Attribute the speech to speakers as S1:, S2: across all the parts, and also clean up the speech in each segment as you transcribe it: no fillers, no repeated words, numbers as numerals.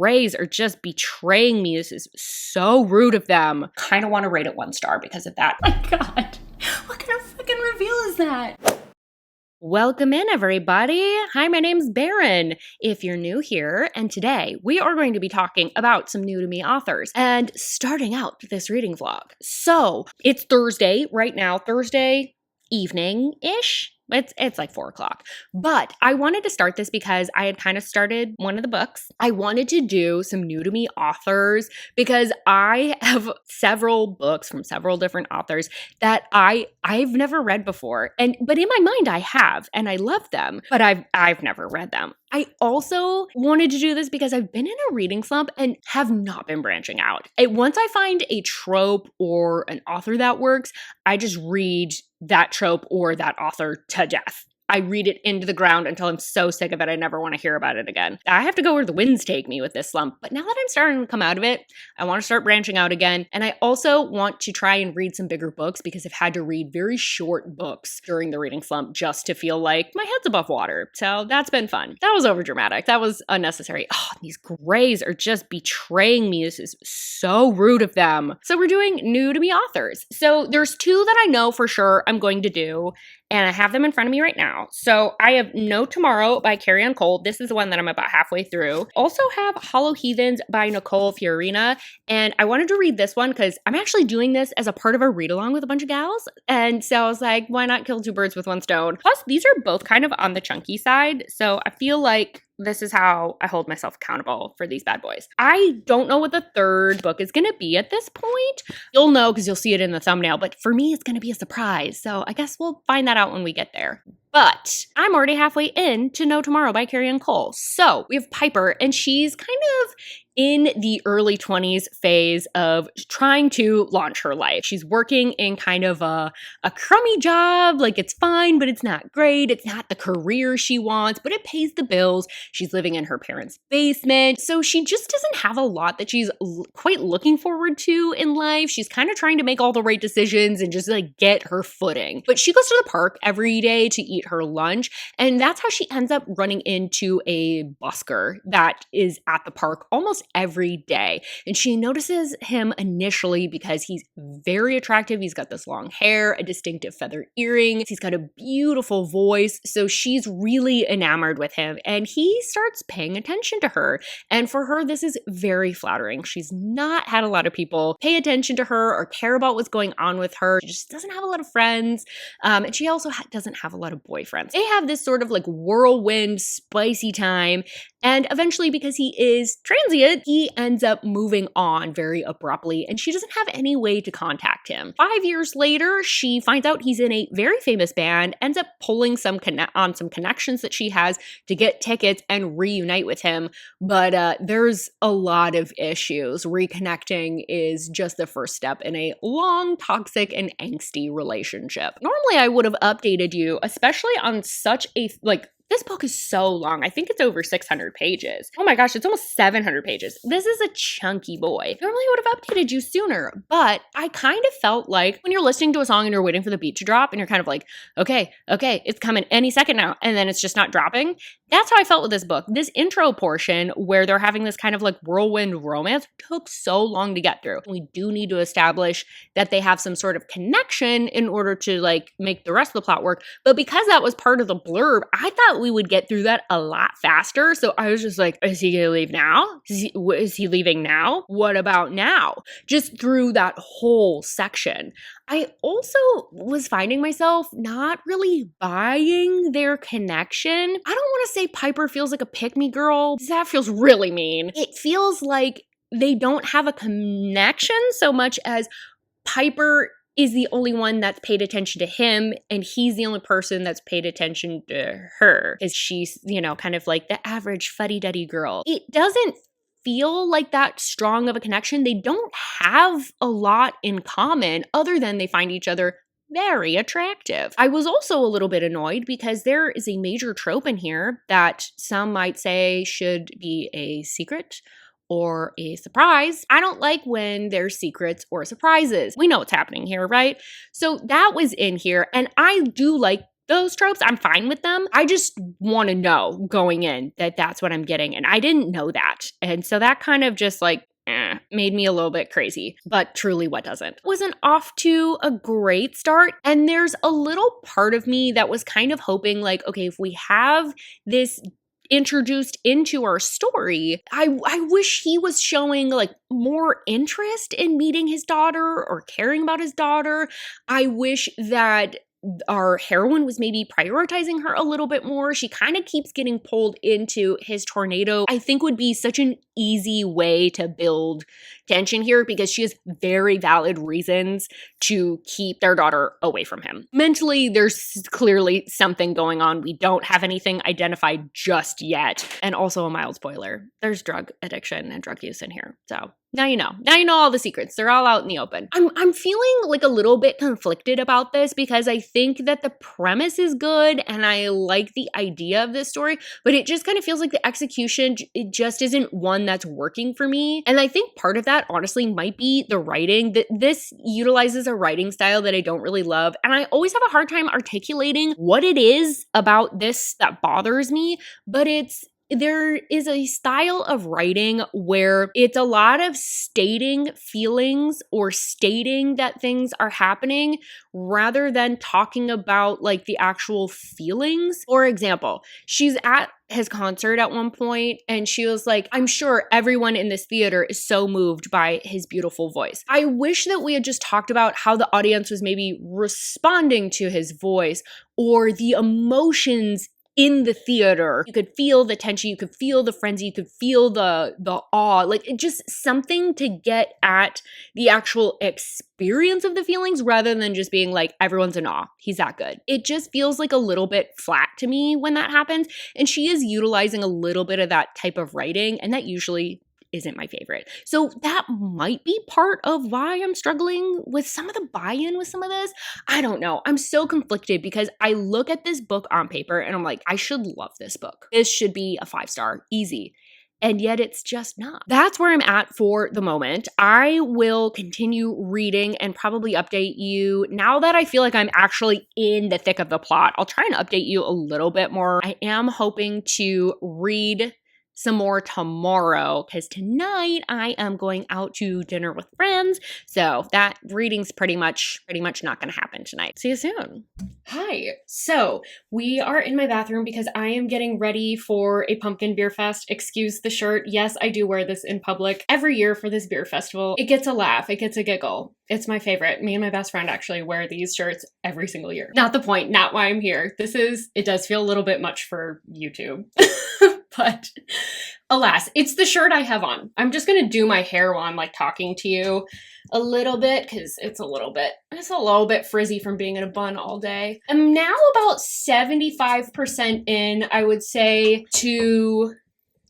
S1: grays are just betraying me. This is so rude of them. Kind of want to rate it 1 star because of that.
S2: Oh my God, what kind of fucking reveal is that?
S1: Welcome in, everybody. Hi, my name's Baron, if you're new here, and today we are going to be talking about some new to me authors and starting out this reading vlog. So, it's Thursday right now, Thursday evening-ish. It's like 4 o'clock. But I wanted to start this because I had kind of started one of the books. I wanted to do some new to me authors because I have several books from several different authors that I've never read before. But in my mind I have, and I love them, but I've never read them. I also wanted to do this because I've been in a reading slump and have not been branching out. Once I find a trope or an author that works, I just read that trope or that author to death. I read it into the ground until I'm so sick of it I never want to hear about it again. I have to go where the winds take me with this slump, but now that I'm starting to come out of it, I want to start branching out again. And I also want to try and read some bigger books because I've had to read very short books during the reading slump just to feel like my head's above water. So that's been fun. That was overdramatic. That was unnecessary. Oh, these grays are just betraying me. This is so rude of them. So we're doing new to me authors. So there's 2 that I know for sure I'm going to do, and I have them in front of me right now. So I have No Tomorrow by Carrie Ann Cole. This is the one that I'm about halfway through. Also have Hollow Heathens by Nicole Fiorina. And I wanted to read this one because I'm actually doing this as a part of a read along with a bunch of gals. And so I was like, why not kill 2 birds with 1 stone? Plus, these are both kind of on the chunky side. So I feel like this is how I hold myself accountable for these bad boys. I don't know what the 3rd book is going to be at this point. You'll know because you'll see it in the thumbnail, but for me, it's going to be a surprise. So I guess we'll find that out when we get there. But I'm already halfway in to No Tomorrow by Carrie Ann Cole. So we have Piper, and she's kind of in the early 20s phase of trying to launch her life. She's working in kind of a crummy job. Like, it's fine, but it's not great. It's not the career she wants, but it pays the bills. She's living in her parents' basement. So she just doesn't have a lot that she's quite looking forward to in life. She's kind of trying to make all the right decisions and just like get her footing. But she goes to the park every day to eat her lunch. And that's how she ends up running into a busker that is at the park almost every day. And she notices him initially because he's very attractive. He's got this long hair, a distinctive feather earring. He's got a beautiful voice. So she's really enamored with him. And he starts paying attention to her. And for her, this is very flattering. She's not had a lot of people pay attention to her or care about what's going on with her. She just doesn't have a lot of friends. And she also doesn't have a lot of boyfriends. They have this sort of like whirlwind, spicy time. And eventually, because he is transient, he ends up moving on very abruptly, and she doesn't have any way to contact him. 5 years later, she finds out he's in a very famous band, ends up pulling some connections that she has to get tickets and reunite with him. But there's a lot of issues. Reconnecting is just the first step in a long, toxic, and angsty relationship. Normally, I would have updated you, especially on such a, this book is so long. I think it's over 600 pages. Oh my gosh, it's almost 700 pages. This is a chunky boy. Normally I would have updated you sooner, but I kind of felt like when you're listening to a song and you're waiting for the beat to drop and you're kind of like, okay, it's coming any second now, and then it's just not dropping. That's how I felt with this book. This intro portion where they're having this kind of like whirlwind romance took so long to get through. We do need to establish that they have some sort of connection in order to like make the rest of the plot work. But because that was part of the blurb, I thought we would get through that a lot faster. So I was just like, is he gonna leave now? Is he leaving now? What about now? Just through that whole section. I also was finding myself not really buying their connection. I don't want to say Piper feels like a pick-me girl. That feels really mean. It feels like they don't have a connection so much as Piper is the only one that's paid attention to him, and he's the only person that's paid attention to her, because she's, kind of like the average fuddy-duddy girl. It doesn't feel like that strong of a connection. They don't have a lot in common other than they find each other very attractive. I was also a little bit annoyed because there is a major trope in here that some might say should be a secret or a surprise. I don't like when there's secrets or surprises. We know what's happening here, right? So that was in here, and I do like those tropes. I'm fine with them. I just want to know going in that that's what I'm getting. And I didn't know that. And so that kind of just like, made me a little bit crazy, but truly what doesn't? Wasn't off to a great start. And there's a little part of me that was kind of hoping like, okay, if we have this introduced into our story, I wish he was showing like more interest in meeting his daughter or caring about his daughter. I wish that our heroine was maybe prioritizing her a little bit more. She kind of keeps getting pulled into his tornado. I think would be such an easy way to build tension here because she has very valid reasons to keep their daughter away from him. Mentally, there's clearly something going on. We don't have anything identified just yet. And also a mild spoiler, there's drug addiction and drug use in here. So now you know. Now you know all the secrets. They're all out in the open. I'm feeling like a little bit conflicted about this because I think that the premise is good and I like the idea of this story, but it just kind of feels like the execution, it just isn't one that's working for me. And I think part of that honestly might be the writing. This utilizes a writing style that I don't really love. And I always have a hard time articulating what it is about this that bothers me, but there is a style of writing where it's a lot of stating feelings or stating that things are happening rather than talking about like the actual feelings. For example, she's at his concert at one point and she was like, I'm sure everyone in this theater is so moved by his beautiful voice. I wish that we had just talked about how the audience was maybe responding to his voice or the emotions in the theater. You could feel the tension, you could feel the frenzy, you could feel the awe, like it just something to get at the actual experience of the feelings rather than just being like, everyone's in awe. He's that good. It just feels like a little bit flat to me when that happens. And she is utilizing a little bit of that type of writing, and that usually isn't my favorite. So that might be part of why I'm struggling with some of the buy-in with some of this. I don't know. I'm so conflicted because I look at this book on paper and I'm like, I should love this book. This should be a 5-star, easy. And yet it's just not. That's where I'm at for the moment. I will continue reading and probably update you now that I feel like I'm actually in the thick of the plot. I'll try and update you a little bit more. I am hoping to read some more tomorrow because tonight I am going out to dinner with friends. So that reading's pretty much not going to happen tonight. See you soon. Hi. So we are in my bathroom because I am getting ready for a pumpkin beer fest. Excuse the shirt. Yes, I do wear this in public every year for this beer festival. It gets a laugh. It gets a giggle. It's my favorite. Me and my best friend actually wear these shirts every single year. Not the point, not why I'm here. It does feel a little bit much for YouTube. But alas, it's the shirt I have on. I'm just going to do my hair while I'm like talking to you a little bit because it's a little bit frizzy from being in a bun all day. I'm now about 75% in, I would say, to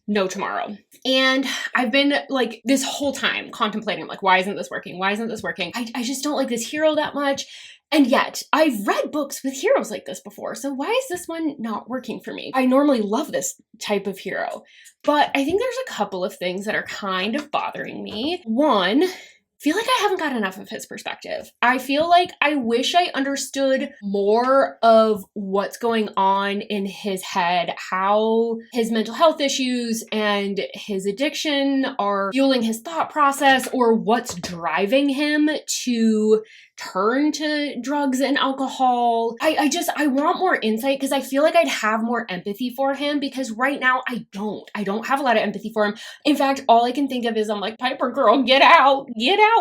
S1: No Tomorrow. And I've been like this whole time contemplating like, why isn't this working? Why isn't this working? I just don't like this hero that much. And yet, I've read books with heroes like this before, so why is this one not working for me? I normally love this type of hero, but I think there's a couple of things that are kind of bothering me. One, I feel like I haven't got enough of his perspective. I feel like I wish I understood more of what's going on in his head, how his mental health issues and his addiction are fueling his thought process, or what's driving him to turn to drugs and alcohol. I want more insight because I feel like I'd have more empathy for him because right now I don't have a lot of empathy for him. In fact, all I can think of is I'm like, Piper girl, get out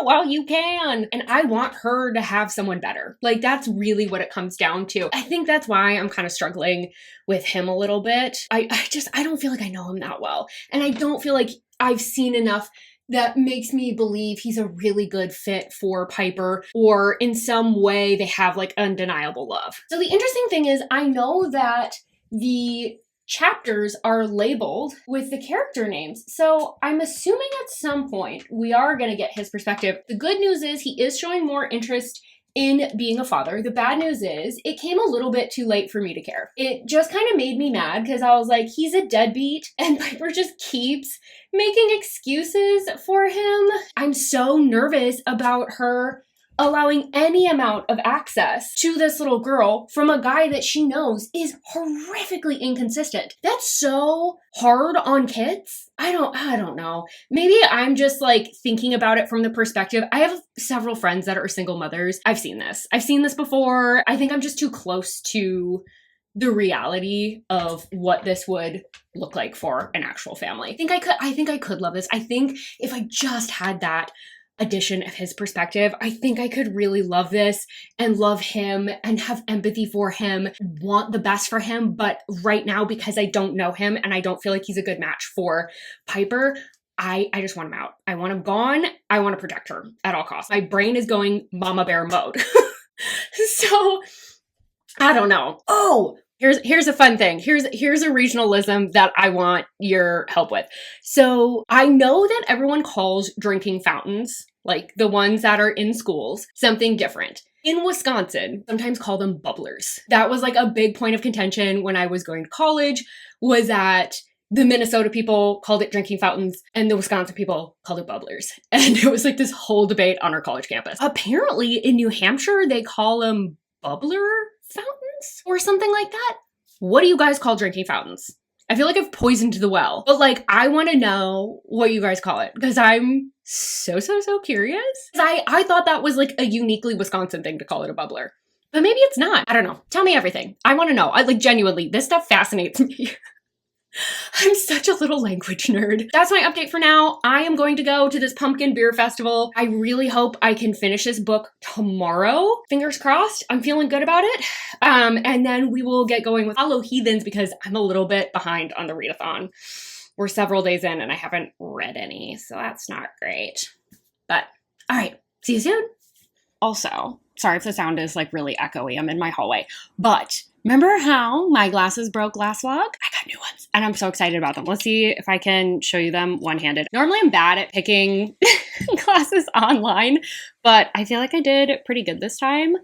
S1: while you can. And I want her to have someone better. Like that's really what it comes down to. I think that's why I'm kind of struggling with him a little bit. I don't feel like I know him that well. And I don't feel like I've seen enough that makes me believe he's a really good fit for Piper, or in some way they have like undeniable love. So the interesting thing is I know that the chapters are labeled with the character names. So I'm assuming at some point we are going to get his perspective. The good news is he is showing more interest in being a father. The bad news is it came a little bit too late for me to care. It just kind of made me mad because I was like, he's a deadbeat and Piper just keeps making excuses for him. I'm so nervous about her allowing any amount of access to this little girl from a guy that she knows is horrifically inconsistent. That's so hard on kids. I don't know. Maybe I'm just like thinking about it from the perspective. I have several friends that are single mothers. I've seen this before. I think I'm just too close to the reality of what this would look like for an actual family. I think I could love this. I think if I just had that addition of his perspective, I think I could really love this and love him and have empathy for him, want the best for him. But right now, because I don't know him and I don't feel like he's a good match for Piper, I just want him out. I want him gone. I want to protect her at all costs. My brain is going mama bear mode. So I don't know. Oh, here's a fun thing. Here's a regionalism that I want your help with. So I know that everyone calls drinking fountains, like the ones that are in schools, something different. In Wisconsin, sometimes call them bubblers. That was like a big point of contention when I was going to college, was that the Minnesota people called it drinking fountains and the Wisconsin people called it bubblers. And it was like this whole debate on our college campus. Apparently in New Hampshire, they call them bubbler fountains or something like that. What do you guys call drinking fountains? I feel like I've poisoned the well, but like, I want to know what you guys call it because I'm so curious. I thought that was like a uniquely Wisconsin thing to call it a bubbler, but maybe it's not. I don't know. Tell me everything. I want to know. I like genuinely, this stuff fascinates me. I'm such a little language nerd. That's my update for now. I am going to go to this pumpkin beer festival. I really hope I can finish this book tomorrow. Fingers crossed. I'm feeling good about it. And then we will get going with Hollow Heathens because I'm a little bit behind on the readathon. We're several days in and I haven't read any, so that's not great. But all right, see you soon. Also, sorry if the sound is like really echoey. I'm in my hallway, but remember how my glasses broke last vlog? I got new ones and I'm so excited about them. Let's see if I can show you them one-handed. Normally I'm bad at picking glasses online, but I feel like I did pretty good this time.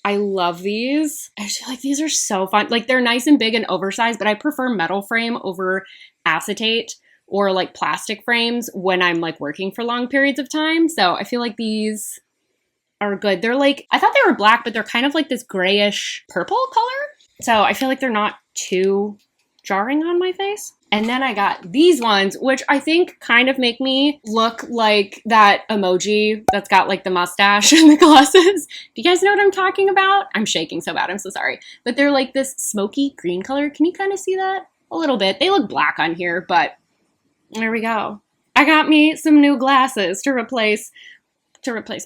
S1: I love these. I feel like these are so fun. Like they're nice and big and oversized, but I prefer metal frame over acetate or like plastic frames when I'm like working for long periods of time. So I feel like these are good. They're like, I thought they were black, but they're kind of like this grayish purple color. So I feel like they're not too jarring on my face. And then I got these ones, which I think kind of make me look like that emoji that's got like the mustache and the glasses. Do you guys know what I'm talking about? I'm shaking so bad. I'm so sorry. But they're like this smoky green color. Can you kind of see that? A little bit. They look black on here, but there we go. I got me some new glasses to replace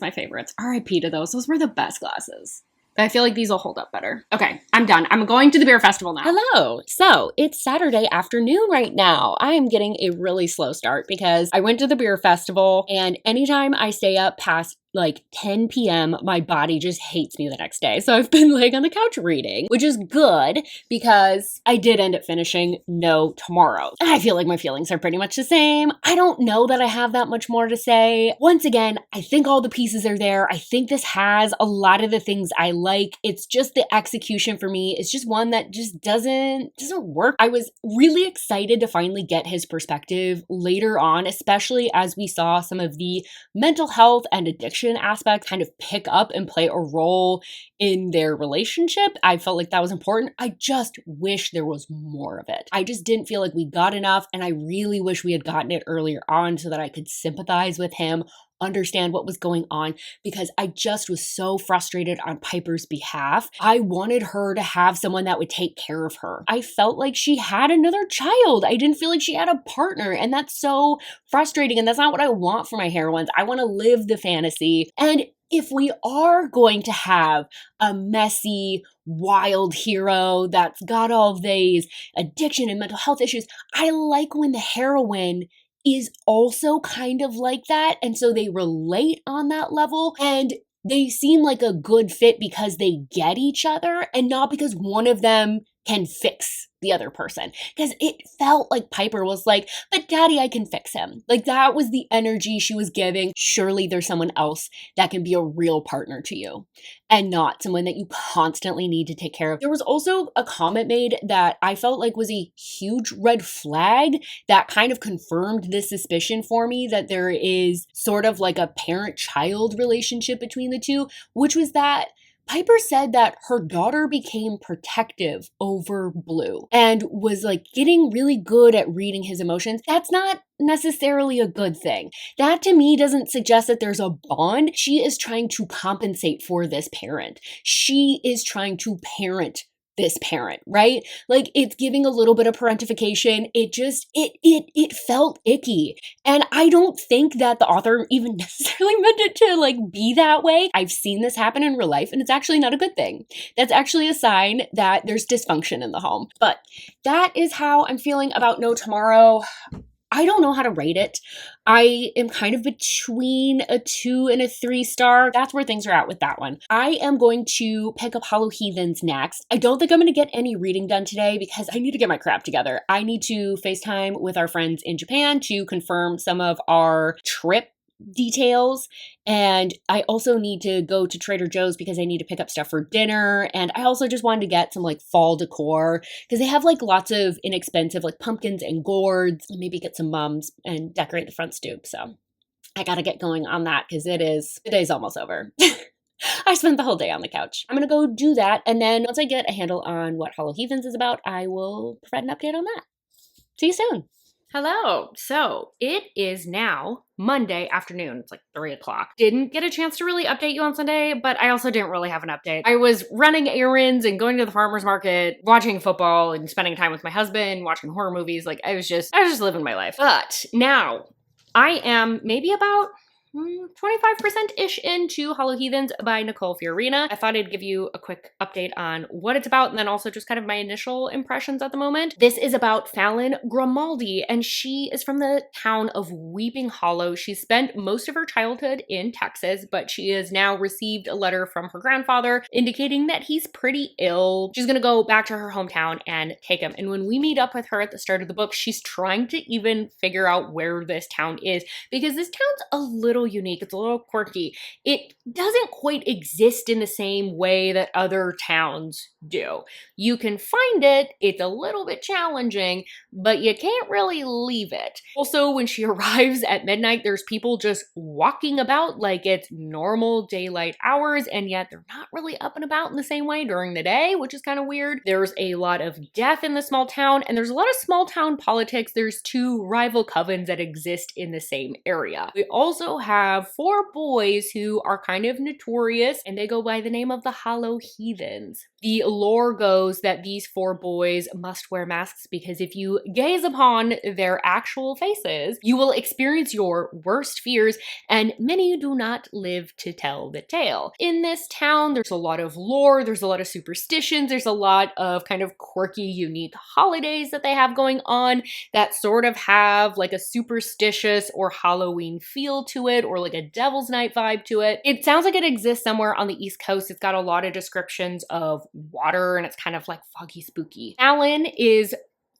S1: my favorites. RIP to those. Those were the best glasses. But I feel like these will hold up better. Okay, I'm done. I'm going to the beer festival now. Hello. So it's Saturday afternoon right now. I am getting a really slow start because I went to the beer festival and anytime I stay up past like 10 p.m., my body just hates me the next day. So I've been laying on the couch reading, which is good because I did end up finishing No Tomorrow. I feel like my feelings are pretty much the same. I don't know that I have that much more to say. Once again, I think all the pieces are there. I think this has a lot of the things I like. It's just the execution for me. It's just one that just doesn't work. I was really excited to finally get his perspective later on, especially as we saw some of the mental health and addiction aspect kind of pick up and play a role in their relationship. I felt like that was important. I just wish there was more of it. I just didn't feel like we got enough, and I really wish we had gotten it earlier on so that I could sympathize with him, understand what was going on, because I just was so frustrated on Piper's behalf. I wanted her to have someone that would take care of her. I felt like she had another child. I didn't feel like she had a partner, and that's so frustrating, and that's not what I want for my heroines. I want to live the fantasy. And if we are going to have a messy, wild hero that's got all of these addiction and mental health issues, I like when the heroine is also kind of like that. And so they relate on that level and they seem like a good fit because they get each other and not because one of them can fix the other person. Because it felt like Piper was like, but daddy, I can fix him. Like that was the energy she was giving. Surely there's someone else that can be a real partner to you and not someone that you constantly need to take care of. There was also a comment made that I felt like was a huge red flag that kind of confirmed this suspicion for me that there is sort of like a parent-child relationship between the two, which was that Piper said that her daughter became protective over Blue and was like getting really good at reading his emotions. That's not necessarily a good thing. That to me doesn't suggest that there's a bond. She is trying to compensate for this parent. She is trying to parent this parent, right? Like it's giving a little bit of parentification. It felt icky. And I don't think that the author even necessarily meant it to like be that way. I've seen this happen in real life and it's actually not a good thing. That's actually a sign that there's dysfunction in the home. But that is how I'm feeling about No Tomorrow. I don't know how to rate it. I am kind of between a 2 and a 3 star. That's where things are at with that one. I am going to pick up Hollow Heathens next. I don't think I'm going to get any reading done today because I need to get my crap together. I need to FaceTime with our friends in Japan to confirm some of our trip details. And I also need to go to Trader Joe's because I need to pick up stuff for dinner. And I also just wanted to get some like fall decor because they have like lots of inexpensive like pumpkins and gourds, and maybe get some mums and decorate the front stoop. So I got to get going on that because the day's almost over. I spent the whole day on the couch. I'm going to go do that. And then once I get a handle on what Hollow Heathens is about, I will provide an update on that. See you soon. Hello. So it is now Monday afternoon. It's like 3 o'clock. Didn't get a chance to really update you on Sunday, but I also didn't really have an update. I was running errands and going to the farmer's market, watching football and spending time with my husband, watching horror movies. Like I was just living my life. But now I am maybe about 25%-ish into Hollow Heathens by Nicole Fiorina. I thought I'd give you a quick update on what it's about and then also just kind of my initial impressions at the moment. This is about Fallon Grimaldi, and she is from the town of Weeping Hollow. She spent most of her childhood in Texas, but she has now received a letter from her grandfather indicating that he's pretty ill. She's gonna go back to her hometown and take him. And when we meet up with her at the start of the book, she's trying to even figure out where this town is because this town's a little unique. It's a little quirky. It doesn't quite exist in the same way that other towns do. You can find it, it's a little bit challenging, but you can't really leave it. Also, when she arrives at midnight, there's people just walking about like it's normal daylight hours, and yet they're not really up and about in the same way during the day, which is kind of weird. There's a lot of death in the small town, and there's a lot of small town politics. There's 2 rival covens that exist in the same area. We also have 4 boys who are kind of notorious, and they go by the name of the Hollow Heathens. The lore goes that these 4 boys must wear masks because if you gaze upon their actual faces, you will experience your worst fears, and many do not live to tell the tale. In this town, there's a lot of lore, there's a lot of superstitions, there's a lot of kind of quirky, unique holidays that they have going on that sort of have like a superstitious or Halloween feel to it, or like a Devil's Night vibe to it. It sounds like it exists somewhere on the East Coast. It's got a lot of descriptions of water and it's kind of like foggy, spooky. Fallon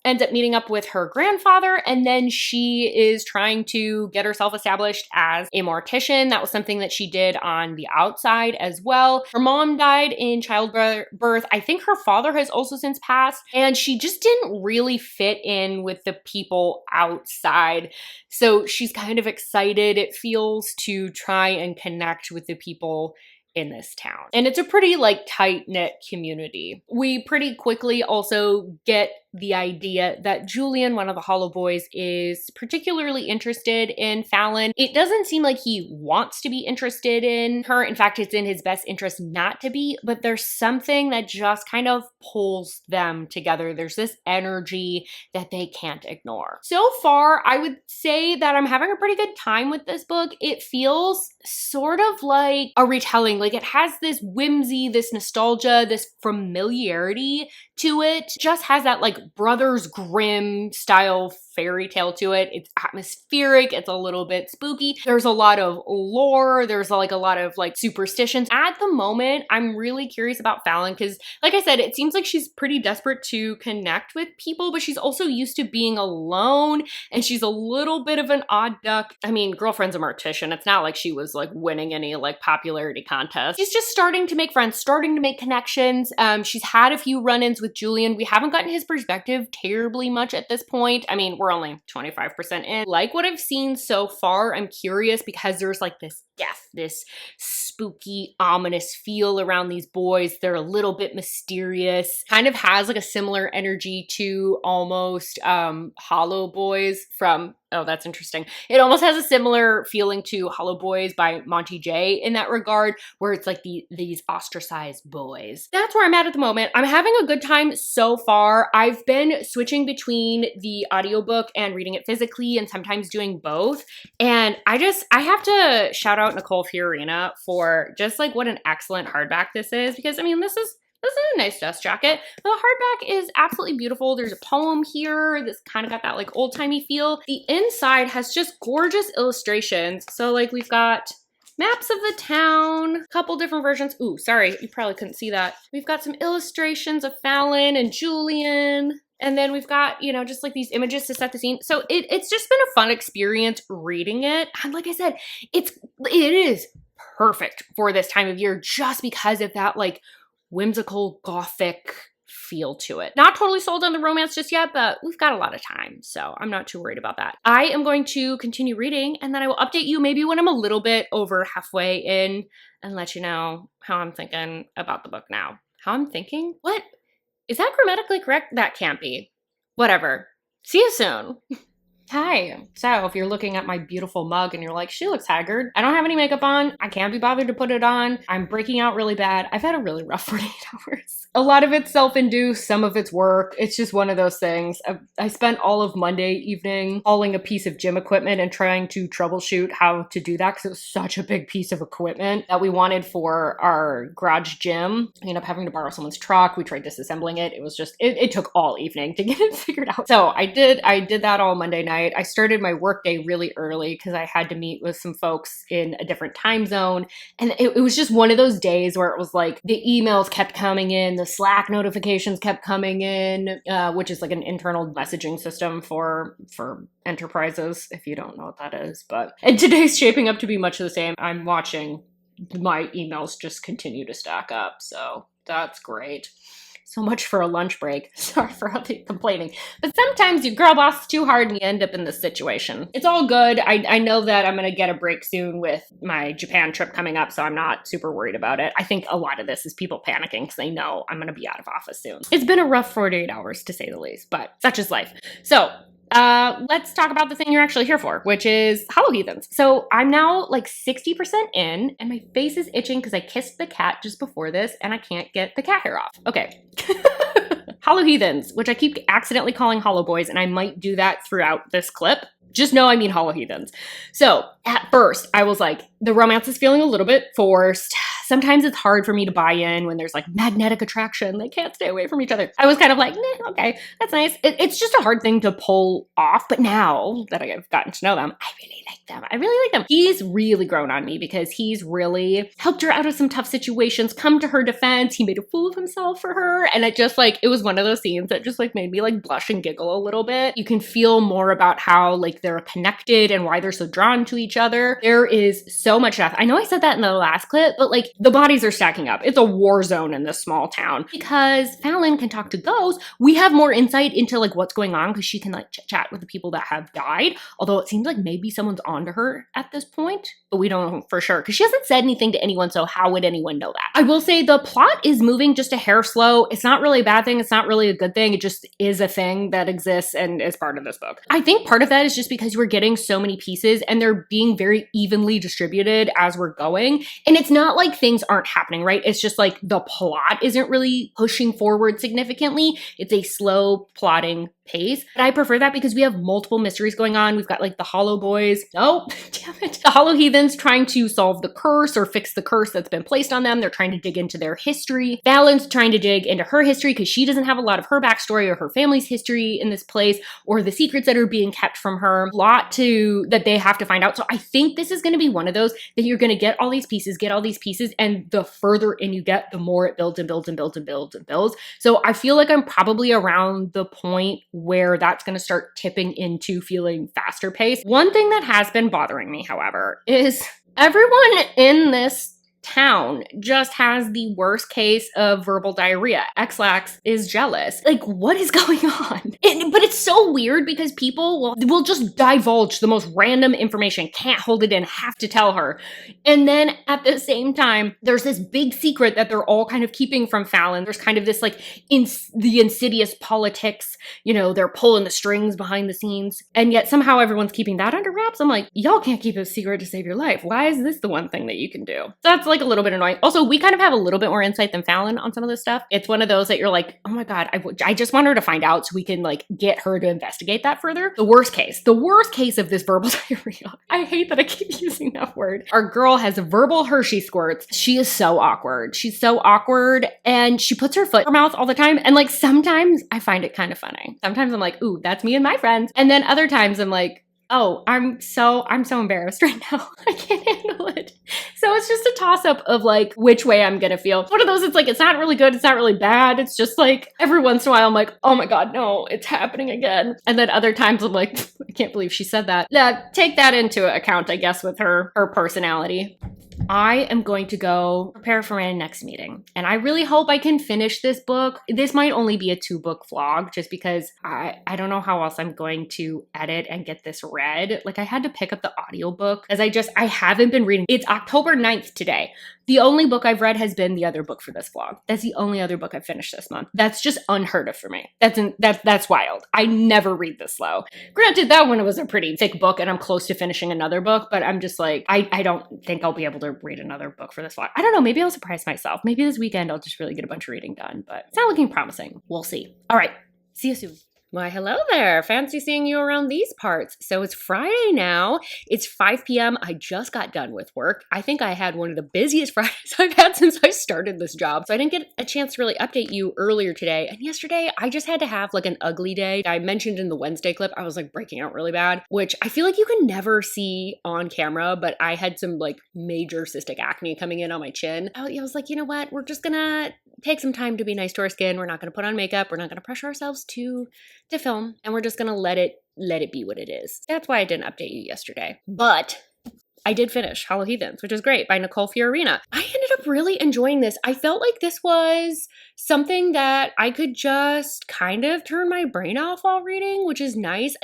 S1: ends up meeting up with her grandfather, and then she is trying to get herself established as a mortician. That was something that she did on the outside as well. Her mom died in childbirth. I think her father has also since passed, and she just didn't really fit in with the people outside. So she's kind of excited, it feels, to try and connect with the people in this town. And it's a pretty like tight-knit community. We pretty quickly also get the idea that Julian, one of the Hollow Boys, is particularly interested in Fallon. It doesn't seem like he wants to be interested in her. In fact, it's in his best interest not to be, but there's something that just kind of pulls them together. There's this energy that they can't ignore. So far, I would say that I'm having a pretty good time with this book. It feels sort of like a retelling. Like it has this whimsy, this nostalgia, this familiarity to it. Just has that like Brothers Grimm style fairy tale to it. It's atmospheric. It's a little bit spooky. There's a lot of lore. There's like a lot of like superstitions. At the moment, I'm really curious about Fallon because, like I said, it seems like she's pretty desperate to connect with people, but she's also used to being alone, and she's a little bit of an odd duck. I mean, girlfriend's a mortician. It's not like she was like winning any like popularity contest. She's just starting to make friends, starting to make connections. She's had a few run-ins with Julian. We haven't gotten his perspective terribly much at this point. I mean, we're only 25% in. Like what I've seen so far, I'm curious because there's like this death, this spooky, ominous feel around these boys. They're a little bit mysterious. Kind of has like a similar energy to almost Hollow Boys from, oh, that's interesting. It almost has a similar feeling to Hollow Boys by Monty J in that regard, where it's like these ostracized boys. That's where I'm at the moment. I'm having a good time so far. I've been switching between the audiobook and reading it physically and sometimes doing both. And I have to shout out Nicole Fiorina for just like what an excellent hardback this is, because I mean, this is a nice dust jacket. The hardback is absolutely beautiful. There's a poem here that's kind of got that like old-timey feel. The inside has just gorgeous illustrations. So like we've got maps of the town, a couple different versions. Ooh, sorry, you probably couldn't see that. We've got some illustrations of Fallon and Julian. And then we've got, you know, just like these images to set the scene. So it's just been a fun experience reading it. And like I said, it is perfect for this time of year just because of that like whimsical gothic feel to it. Not totally sold on the romance just yet, but we've got a lot of time, so I'm not too worried about that. I am going to continue reading, and then I will update you maybe when I'm a little bit over halfway in and let you know how I'm thinking about the book now. How I'm thinking? What? Is that grammatically correct? That can't be. Whatever. See you soon. Hi. So if you're looking at my beautiful mug and you're like, she looks haggard. I don't have any makeup on. I can't be bothered to put it on. I'm breaking out really bad. I've had a really rough 48 hours. A lot of it's self-induced, some of it's work. It's just one of those things. I spent all of Monday evening hauling a piece of gym equipment and trying to troubleshoot how to do that because it was such a big piece of equipment that we wanted for our garage gym. I ended up having to borrow someone's truck. We tried disassembling it. It was just, it took all evening to get it figured out. So I did that all Monday night. I started my workday really early because I had to meet with some folks in a different time zone. And it was just one of those days where it was like the emails kept coming in, the Slack notifications kept coming in, which is like an internal messaging system for enterprises, if you don't know what that is. And today's shaping up to be much the same. I'm watching my emails just continue to stack up. So that's great. So much for a lunch break. Sorry for all the complaining. But sometimes you girl boss too hard and you end up in this situation. It's all good. I know that I'm going to get a break soon with my Japan trip coming up, so I'm not super worried about it. I think a lot of this is people panicking because they know I'm going to be out of office soon. It's been a rough 48 hours to say the least, but such is life. So let's talk about the thing you're actually here for, which is Hollow Heathens. So I'm now like 60% in and my face is itching because I kissed the cat just before this and I can't get the cat hair off. Okay. Hollow Heathens, which I keep accidentally calling Hollow Boys, and I might do that throughout this clip. Just know I mean Hollow Heathens. So at first I was like, the romance is feeling a little bit forced. Sometimes it's hard for me to buy in when there's like magnetic attraction. They can't stay away from each other. I was kind of like, okay, that's nice. It's just a hard thing to pull off. But now that I've gotten to know them, I really like them. I really like them. He's really grown on me because he's really helped her out of some tough situations, come to her defense. He made a fool of himself for her. And it was one of those scenes that just like made me like blush and giggle a little bit. You can feel more about how like they're connected and why they're so drawn to each other. There is so much death. I know I said that in the last clip, but like the bodies are stacking up. It's a war zone in this small town. Because Fallon can talk to ghosts, we have more insight into like what's going on because she can like chat with the people that have died. Although it seems like maybe someone's onto her at this point, but we don't know for sure because she hasn't said anything to anyone. So how would anyone know that? I will say the plot is moving just a hair slow. It's not really a bad thing. It's not really a good thing. It just is a thing that exists and is part of this book. I think part of that is just because we're getting so many pieces and they're being very evenly distributed as we're going. And it's not like things things aren't happening, right? It's just like the plot isn't really pushing forward significantly. It's a slow plotting pace. But I prefer that because we have multiple mysteries going on. We've got like the Hollow Boys. Oh, damn it. The Hollow Heathens trying to solve the curse or fix the curse that's been placed on them. They're trying to dig into their history. Valen's trying to dig into her history because she doesn't have a lot of her backstory or her family's history in this place, or the secrets that are being kept from her. A lot that they have to find out. So I think this is going to be one of those that you're going to get all these pieces, and the further in you get, the more it builds and builds and builds and builds and builds. So I feel like I'm probably around the point where that's going to start tipping into feeling faster paced. One thing that has been bothering me, however, is everyone in this town just has the worst case of verbal diarrhea. Xlax is jealous. Like, what is going on? But it's so weird because people will just divulge the most random information, can't hold it in, have to tell her. And then at the same time, there's this big secret that they're all kind of keeping from Fallon. There's kind of this like the insidious politics, they're pulling the strings behind the scenes. And yet somehow everyone's keeping that under wraps. I'm like, y'all can't keep a secret to save your life. Why is this the one thing that you can do? So that's like a little bit annoying. Also, we kind of have a little bit more insight than Fallon on some of this stuff. It's one of those that you're like, oh my God, I just want her to find out so we can like get her to investigate that further. The worst case of this verbal diarrhea. I hate that I keep using that word. Our girl has verbal Hershey squirts. She is so awkward. She's so awkward and she puts her foot in her mouth all the time. And like sometimes I find it kind of funny. Sometimes I'm like, ooh, that's me and my friends. And then other times I'm like, oh, I'm so embarrassed right now. I can't handle it. So it's just a toss up of like which way I'm gonna feel. One of those, it's like, it's not really good, it's not really bad. It's just like every once in a while I'm like, oh my God, no, it's happening again. And then other times I'm like, I can't believe she said that. Take that into account, I guess, with her personality. I am going to go prepare for my next meeting. And I really hope I can finish this book. This might only be a 2-book vlog just because I don't know how else I'm going to edit and get this read. Like I had to pick up the audiobook as I haven't been reading. It's October 9th today. The only book I've read has been the other book for this vlog. That's the only other book I've finished this month. That's just unheard of for me. That's wild. I never read this slow. Granted, that one was a pretty thick book and I'm close to finishing another book, but I'm just like, I don't think I'll be able to read another book for this vlog. I don't know. Maybe I'll surprise myself. Maybe this weekend I'll just really get a bunch of reading done, but it's not looking promising. We'll see. All right. See you soon. Why, hello there. Fancy seeing you around these parts. So it's Friday now. It's 5 p.m. I just got done with work. I think I had one of the busiest Fridays I've had since I started this job. So I didn't get a chance to really update you earlier today. And yesterday, I just had to have like an ugly day. I mentioned in the Wednesday clip, I was like breaking out really bad, which I feel like you can never see on camera, but I had some like major cystic acne coming in on my chin. I was like, you know what? We're just gonna take some time to be nice to our skin. We're not gonna put on makeup. We're not gonna pressure ourselves to film, and we're just gonna let it be what it is. That's why I didn't update you yesterday. But I did finish Hollow Heathens, which is great, by Nicole Fiorina. I ended up really enjoying this. I felt like this was something that I could just kind of turn my brain off while reading, which is nice.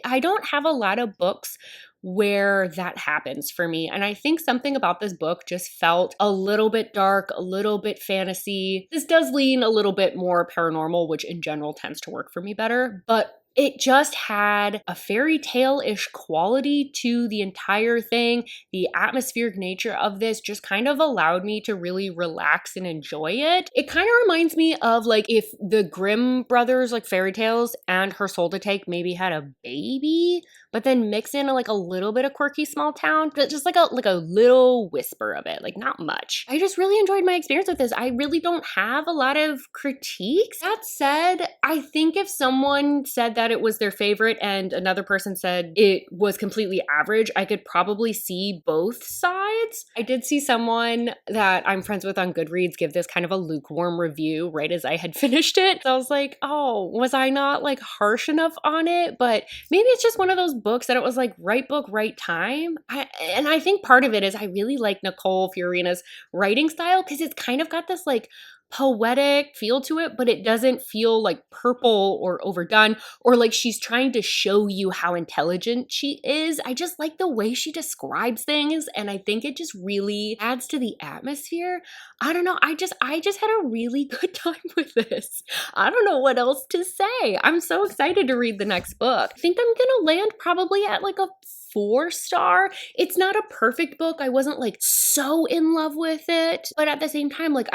S1: I don't have a lot of books where that happens for me. And I think something about this book just felt a little bit dark, a little bit fantasy. This does lean a little bit more paranormal, which in general tends to work for me better. But it just had a fairy tale-ish quality to the entire thing. The atmospheric nature of this just kind of allowed me to really relax and enjoy it. It kind of reminds me of like if the Grimm brothers, like fairy tales, and Her Soul to Take maybe had a baby, but then mix in like a little bit of quirky small town, but just like a little whisper of it, like not much. I just really enjoyed my experience with this. I really don't have a lot of critiques. That said, I think if someone said that it was their favorite and another person said it was completely average, I could probably see both sides. I did see someone that I'm friends with on Goodreads give this kind of a lukewarm review right as I had finished it. So I was like, oh, was I not like harsh enough on it? But maybe it's just one of those books that it was like right book, right time. And I think part of it is I really like Nicole Fiorina's writing style because it's kind of got this like poetic feel to it, but it doesn't feel like purple or overdone or like she's trying to show you how intelligent she is. I just like the way she describes things, and I think it just really adds to the atmosphere. I don't know. I just had a really good time with this. I don't know what else to say. I'm so excited to read the next book. I think I'm gonna land probably at like a 4-star. It's not a perfect book. I wasn't like so in love with it, but at the same time, like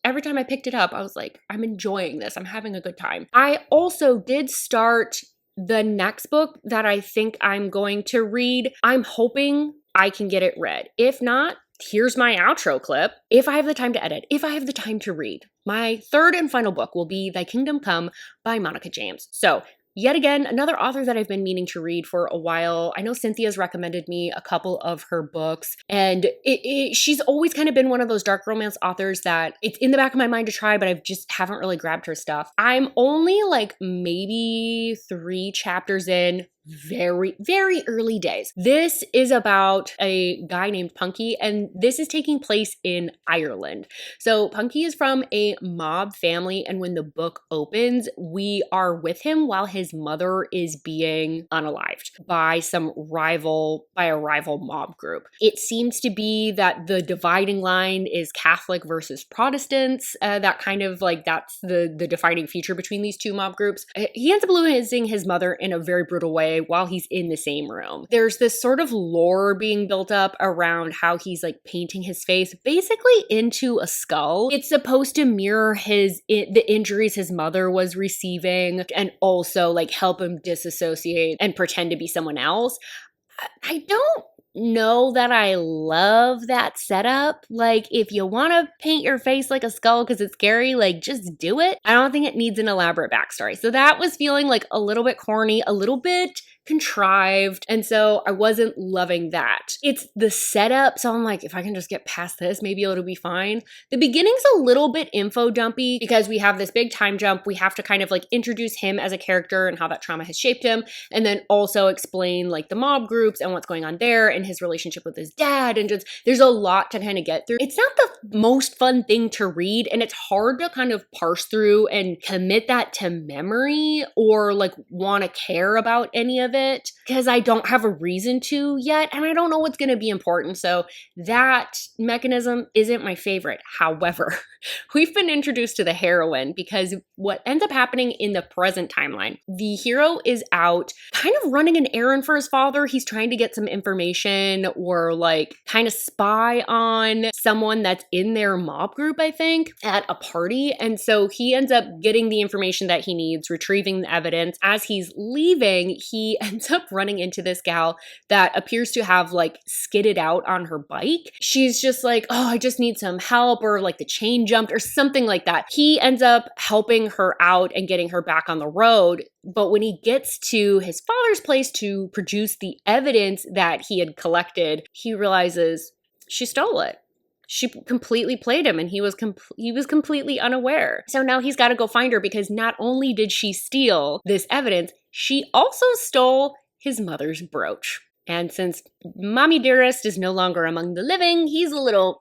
S1: every time I picked it up, I was like, I'm enjoying this. I'm having a good time. I also did start the next book that I think I'm going to read. I'm hoping I can get it read. If not, here's my outro clip. If I have the time to edit, if I have the time to read, my third and final book will be Thy Kingdom Come by Monica James. So yet again, another author that I've been meaning to read for a while. I know Cynthia's recommended me a couple of her books, and she's always kind of been one of those dark romance authors that it's in the back of my mind to try, but I just haven't really grabbed her stuff. I'm only like maybe 3 chapters in. Very, very early days. This is about a guy named Punky, and this is taking place in Ireland. So Punky is from a mob family, and when the book opens, we are with him while his mother is being unalived by a rival mob group. It seems to be that the dividing line is Catholic versus Protestants. That's the defining feature between these two mob groups. He ends up losing his mother in a very brutal way while he's in the same room. There's this sort of lore being built up around how he's like painting his face basically into a skull. It's supposed to mirror the injuries his mother was receiving and also like help him disassociate and pretend to be someone else. I don't know that I love that setup. Like, if you want to paint your face like a skull because it's scary, like, just do it. I don't think it needs an elaborate backstory. So that was feeling like a little bit corny, a little bit contrived, and so I wasn't loving that. It's the setup, so I'm like, if I can just get past this, maybe it'll be fine. The beginning's a little bit info dumpy because we have this big time jump. We have to kind of like introduce him as a character and how that trauma has shaped him, and then also explain like the mob groups and what's going on there and his relationship with his dad, and just there's a lot to kind of get through. It's not the most fun thing to read, and it's hard to kind of parse through and commit that to memory or like want to care about any of it because I don't have a reason to yet, and I don't know what's going to be important. So that mechanism isn't my favorite. However, we've been introduced to the heroine because what ends up happening in the present timeline, the hero is out kind of running an errand for his father. He's trying to get some information or like kind of spy on someone that's in their mob group, I think, at a party. And so he ends up getting the information that he needs, retrieving the evidence. As he's leaving, he ends up running into this gal that appears to have like skidded out on her bike. She's just like, oh, I just need some help, or like the chain jumped or something like that. He ends up helping her out and getting her back on the road. But when he gets to his father's place to produce the evidence that he had collected, he realizes she stole it. She completely played him, and he was completely unaware. So now he's got to go find her because not only did she steal this evidence, she also stole his mother's brooch. And since Mommy Dearest is no longer among the living, he's a little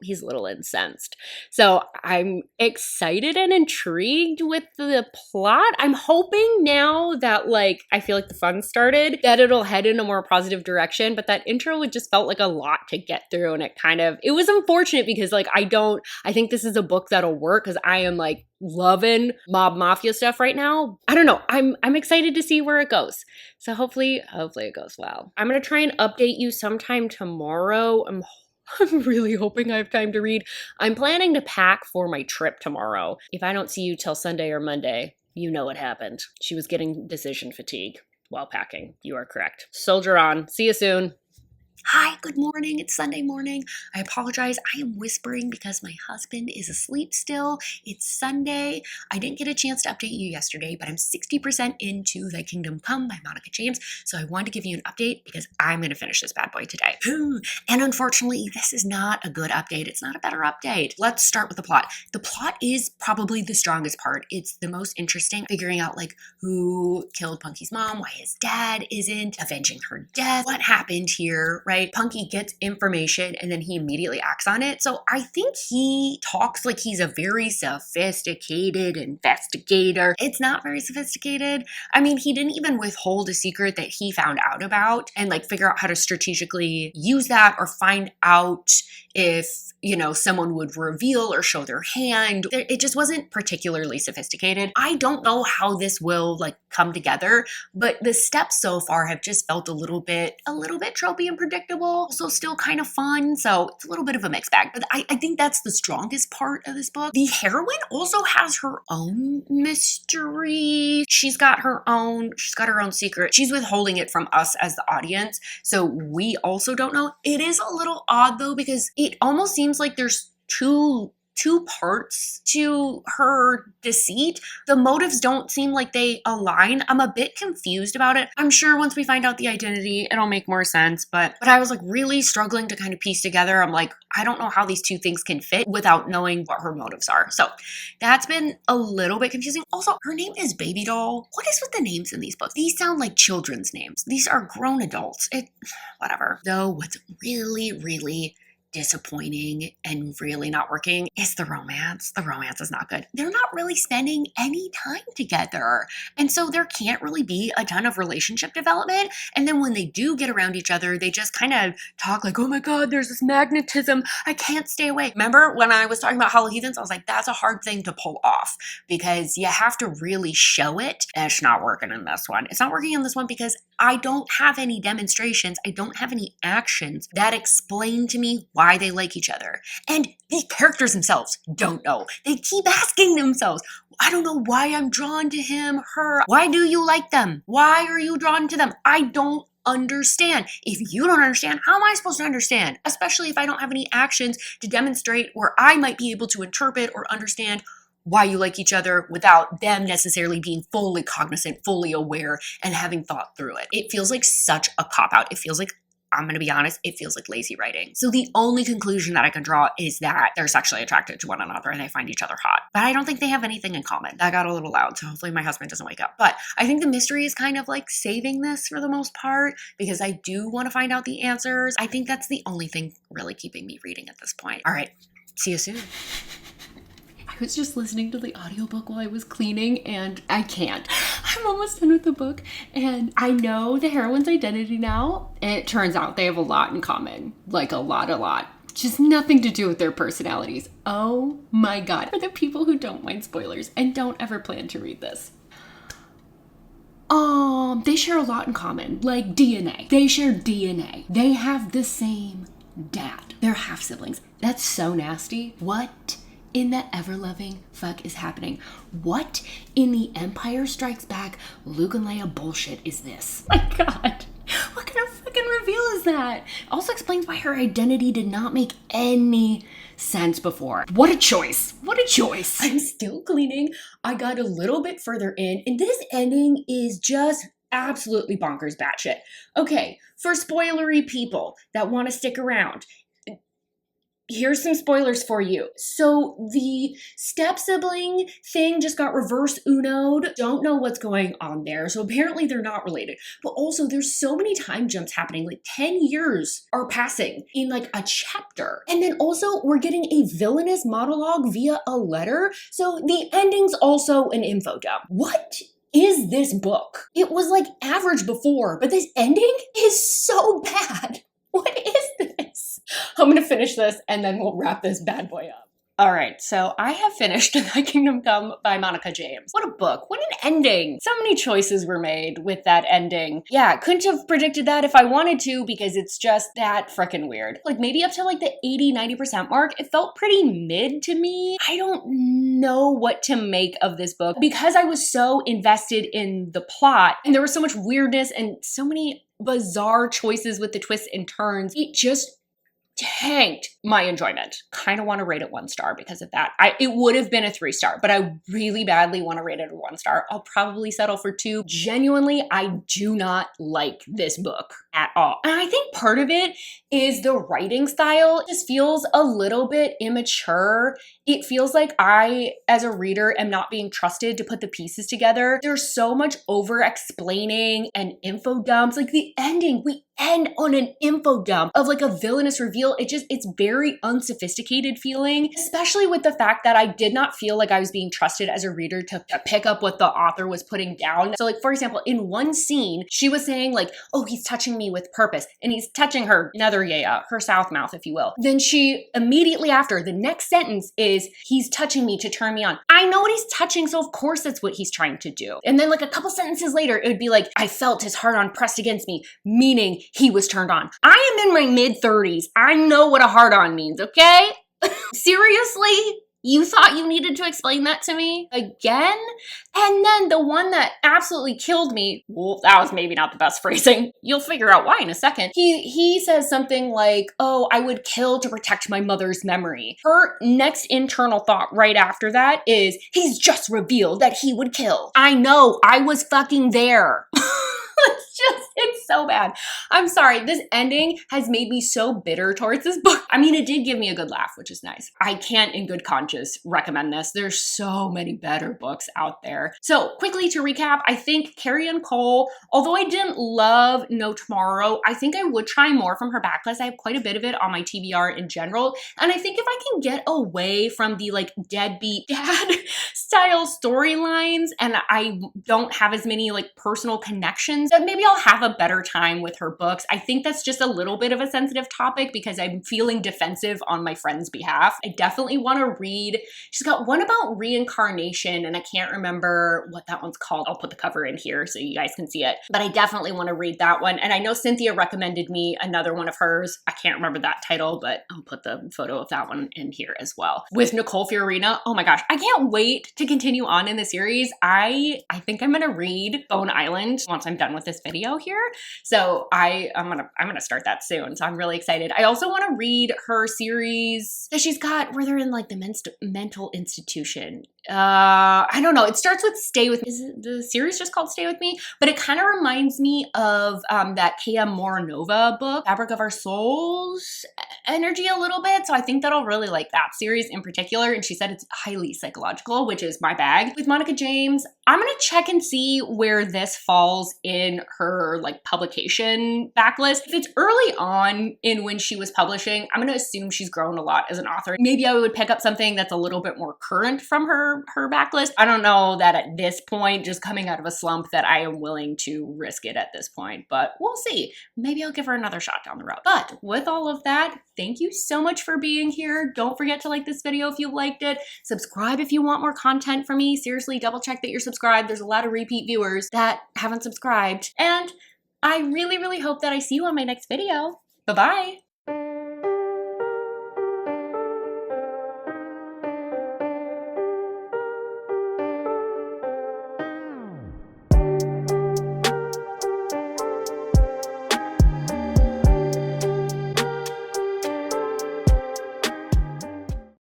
S1: incensed. So I'm excited and intrigued with the plot. I'm hoping now that like I feel like the fun started, that it'll head in a more positive direction. But that intro just felt like a lot to get through, and it was unfortunate because like I think this is a book that'll work because I am like loving mob mafia stuff right now. I don't know. I'm excited to see where it goes. So hopefully it goes well. I'm gonna try and update you sometime tomorrow. I'm really hoping I have time to read. I'm planning to pack for my trip tomorrow. If I don't see you till Sunday or Monday, you know what happened. She was getting decision fatigue while packing. You are correct. Soldier on. See you soon.
S2: Hi, good morning. It's Sunday morning. I apologize. I am whispering because my husband is asleep still. It's Sunday. I didn't get a chance to update you yesterday, but I'm 60% into Thy Kingdom Come by Monica James. So I wanted to give you an update because I'm going to finish this bad boy today. And unfortunately, this is not a good update. It's not a better update. Let's start with the plot. The plot is probably the strongest part. It's the most interesting, figuring out like who killed Punky's mom, why his dad isn't, avenging her death, what happened here, right? Punky gets information and then he immediately acts on it. So I think he talks like he's a very sophisticated investigator. It's not very sophisticated. I mean, he didn't even withhold a secret that he found out about and like figure out how to strategically use that or find out if, someone would reveal or show their hand. It just wasn't particularly sophisticated. I don't know how this will like come together. But the steps so far have just felt a little bit tropey and predictable, so still kind of fun. So it's a little bit of a mixed bag. But I think that's the strongest part of this book. The heroine also has her own mystery. She's got her own secret. She's withholding it from us as the audience. So we also don't know. It is a little odd though, because it almost seems like there's two parts to her deceit. The motives don't seem like they align. I'm a bit confused about it. I'm sure once we find out the identity, it'll make more sense. But I was like really struggling to kind of piece together. I'm like, I don't know how these two things can fit without knowing what her motives are. So that's been a little bit confusing. Also, her name is Baby Doll. What is with the names in these books? These sound like children's names. These are grown adults. Whatever. Though what's really disappointing and really not working is the romance. The romance is not good. They're not really spending any time together. And so there can't really be a ton of relationship development. And then when they do get around each other, they just kind of talk like, oh my God, there's this magnetism. I can't stay away. Remember when I was talking about Hollow Heathens? I was like, that's a hard thing to pull off because you have to really show it. And it's not working in this one. It's not working in this one because I don't have any demonstrations. I don't have any actions that explain to me why they like each other. And the characters themselves don't know. They keep asking themselves, I don't know why I'm drawn to him, her. Why do you like them? Why are you drawn to them? I don't understand. If you don't understand, how am I supposed to understand? Especially if I don't have any actions to demonstrate where I might be able to interpret or understand why you like each other without them necessarily being fully cognizant, fully aware, and having thought through it. It feels like such a cop-out. It feels like, I'm going to be honest, it feels like lazy writing. So the only conclusion that I can draw is that they're sexually attracted to one another and they find each other hot. But I don't think they have anything in common. That got a little loud, so hopefully my husband doesn't wake up. But I think the mystery is kind of like saving this for the most part because I do want to find out the answers. I think that's the only thing really keeping me reading at this point. All right, see you soon.
S3: I was just listening to the audiobook while I was cleaning and I can't. I'm almost done with the book and I know the heroine's identity now. And it turns out they have a lot in common. Like a lot. Just nothing to do with their personalities. Oh my God. For the people who don't mind spoilers and don't ever plan to read this. They share a lot in common. Like DNA. They share DNA. They have the same dad. They're half siblings. That's so nasty. What in the ever-loving fuck is happening? What in the Empire Strikes Back Luke and Leia bullshit is this? My God, what kind of fucking reveal is that? Also explains why her identity did not make any sense before. What a choice. What a choice.
S1: I'm still cleaning. I got a little bit further in, and this ending is just absolutely bonkers batshit. Okay, for spoilery people that want to stick around, here's some spoilers for you. So the step-sibling thing just got reverse uno'd. Don't know what's going on there. So apparently they're not related. But also there's so many time jumps happening. Like 10 years are passing in like a chapter. And then also we're getting a villainous monologue via a letter. So the ending's also an info dump. What is this book? It was like average before, but this ending is so bad. What is this? I'm going to finish this and then we'll wrap this bad boy up. All right, so I have finished Thy Kingdom Come by Monica James. What a book. What an ending. So many choices were made with that ending. Yeah, couldn't have predicted that if I wanted to because it's just that freaking weird. Like maybe up to like the 80-90% mark, it felt pretty mid to me. I don't know what to make of this book because I was so invested in the plot and there was so much weirdness and so many bizarre choices with the twists and turns. It just tanked my enjoyment. Kind of want to rate it 1 star because of that. It would have been a 3-star, but I really badly want to rate it a 1 star. I'll probably settle for 2. Genuinely, I do not like this book at all. And I think part of it is the writing style. It just feels a little bit immature. It feels like I, as a reader, am not being trusted to put the pieces together. There's so much over-explaining and info dumps. Like the ending, we end on an info dump of like a villainous reveal. It's very unsophisticated feeling, especially with the fact that I did not feel like I was being trusted as a reader to pick up what the author was putting down. So like, for example, in one scene, she was saying like, oh, he's touching me me with purpose. And he's touching her nether her south mouth, if you will. Then she immediately after, the next sentence is, he's touching me to turn me on. I know what he's touching, so of course that's what he's trying to do. And then like a couple sentences later, it would be like, I felt his heart on pressed against me, meaning he was turned on. I am in my mid-30s. I know what a heart on means, okay? Seriously? You thought you needed to explain that to me again? And then the one that absolutely killed me, well, that was maybe not the best phrasing. You'll figure out why in a second. He says something like, oh, I would kill to protect my mother's memory. Her next internal thought right after that is, he's just revealed that he would kill. I know, I was fucking there. It's so bad. I'm sorry. This ending has made me so bitter towards this book. I mean, it did give me a good laugh, which is nice. I can't in good conscience recommend this. There's so many better books out there. So quickly to recap, I think Carrie Ann Cole, although I didn't love No Tomorrow, I think I would try more from her backlist. I have quite a bit of it on my TBR in general. And I think if I can get away from the like deadbeat dad style storylines and I don't have as many like personal connections, then maybe I'll have a better time with her books. I think that's just a little bit of a sensitive topic because I'm feeling defensive on my friend's behalf. I definitely want to read. She's got one about reincarnation and I can't remember what that one's called. I'll put the cover in here so you guys can see it. But I definitely want to read that one. And I know Cynthia recommended me another one of hers. I can't remember that title, but I'll put the photo of that one in here as well. With Nicole Fiorina, oh my gosh, I can't wait to continue on in the series. I think I'm gonna read Bone Island once I'm done with this video here. So I'm gonna start that soon. So I'm really excited. I also want to read her series that she's got where they're in like the mental institution. I don't know. It starts with Stay With Me. Is the series just called Stay With Me? But it kind of reminds me of that K.M. Moranova book, Fabric of Our Souls energy a little bit. So I think that I'll really like that series in particular. And she said it's highly psychological, which is my bag. With Monica James, I'm going to check and see where this falls in her like publication backlist. If it's early on in when she was publishing, I'm going to assume she's grown a lot as an author. Maybe I would pick up something that's a little bit more current from her backlist. I don't know that at this point, just coming out of a slump, that I am willing to risk it at this point, but we'll see. Maybe I'll give her another shot down the road. But with all of that, thank you so much for being here. Don't forget to like this video if you liked it. Subscribe if you want more content from me. Seriously, double check that you're subscribed. There's a lot of repeat viewers that haven't subscribed. And I really, really hope that I see you on my next video. Bye-bye.